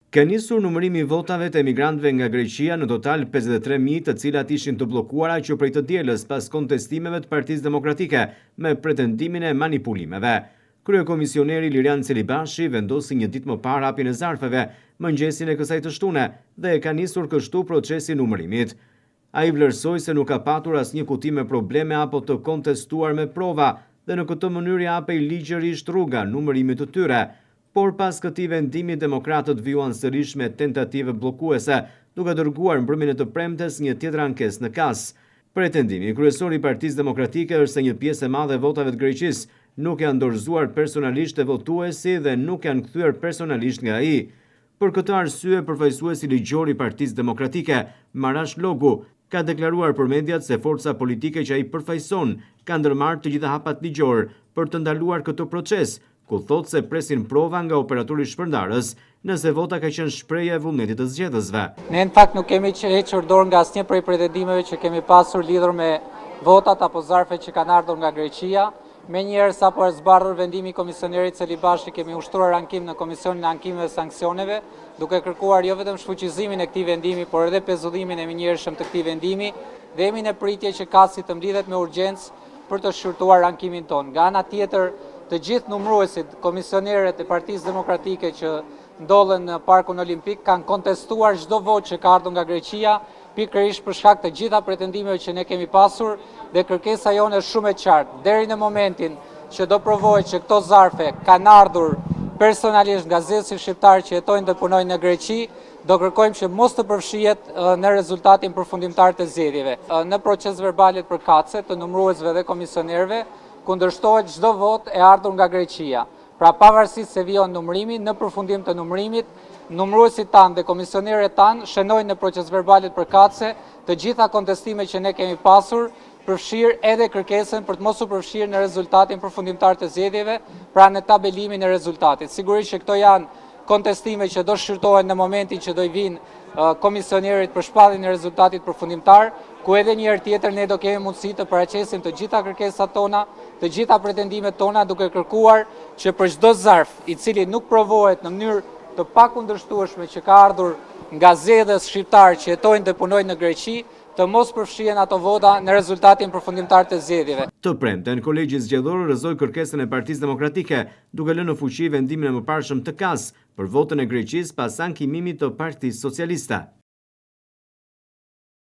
Ka nisur numërimi i votave të emigrantëve nga Greqia, në total 53.000, të cilat ishin të bllokuara që prej të dielës pas kontestimeve të Partisë Demokratike me pretendimin e manipulimeve. Kryekomisioneri Lirian Celibashi vendosi një ditë më parë hapjen e zarfeve mëngjesin e kësaj të shtune dhe e ka nisur kështu procesin e numërimit. Ai vlerësoi se nuk ka patur asnjë kuti me probleme apo të kontestuar me prova dhe në këtë mënyrë japej ligjërisht rruga numërimit të tyre. Por pas këtij vendimi demokratët vijuan sërish me tentativë bllokuese, duke dërguar mbrëmjen e të premtes një tjetër ankesë në KAS. Pretendimi kryesor i Partisë Demokratike është se një pjesë e madhe e votave të Greqisë nuk janë dorëzuar personalisht te votuesi dhe nuk janë kthyer personalisht nga ai. Për këtë arsye, përfaqësuesi ligjor i Partisë Demokratike, Marash Logu, ka deklaruar për mediat se forca politike që ai përfaqëson kanë ndërmarrë të gjitha hapat ligjor për të ndaluar këtë proces, ku thotë se presin prova nga operatori shpërndarës nëse vota ka qenë shprehje e vullnetit të zgjedhësve. Ne në fakt nuk kemi hequr dorë nga asnjë prej pretendimeve që kemi pasur lidhur me votat apo zarfet që kanë ardhur nga Greqia. Menjëherë sapo është zbardhur vendimi i komisionerit Celibashi, kemi ushtruar ankim në Komisionin e Ankimeve dhe Sanksioneve, duke kërkuar jo vetëm shfuqizimin e këtij vendimi, por edhe pezullimin e menjëhershëm të këtij vendimi, dhe jemi në pritje që KAS-i të mblidhet me urgjencë për të shqyrtuar ankimin ton. Nga ana tjetër, të gjithë numëruesit, komisionerët e Partisë Demokratike që ndodhen në Parkun Olimpik kanë kontestuar çdo votë që ka ardhur nga Greqia, pikërisht për shkak të gjitha pretendimeve që ne kemi pasur, dhe kërkesa jonë është shumë e qartë. Deri në momentin që do provohet që këto zarfe kanë ardhur personalisht nga zgjedhësit shqiptar që jetojnë dhe punojnë në Greqi, do kërkojmë që mos të përfshihet në rezultatin përfundimtar të zgjedhjeve. Në proces verbalit për KAC-e të numëruesve dhe komisionerëve kundërshtohet çdo votë e ardhur nga Greqia. Pra pavarësisht se vijon numërimi, në përfundim të numërimit, numëruesit tanë dhe komisionerët tanë shënojnë në proces verbalit për KAC-e të gjitha kontestimet që ne kemi pasur, përfshirë edhe kërkesën për të mos u përfshirë në rezultatin përfundimtar të zgjedhjeve, pra në tabelimin e rezultatit. Sigurisht që këto janë kontestime që do shqyrtohen në momentin që do i vinë komisionerit për shpalljen e rezultatit përfundimtar, ku edhe një herë tjetër ne do kemi mundësi të paraqesim të gjitha kërkesat tona, të gjitha pretendimet tona, duke kërkuar që për çdo zarf i cili nuk provohet në mënyrë të pakundërshtueshme që ka ardhur nga zgjedhës shqiptar që jetojnë dhe punojnë në Greqi, të mos përfshihen ato vota në rezultatin përfundimtar të zgjedhjeve. Të premten, kolegji zgjedhor rrëzoi kërkesën e Partisë Demokratike, duke lënë në fuqi vendimin e mëparshëm të KAS për votën e Greqisë pas ankimimit të Partisë Socialiste.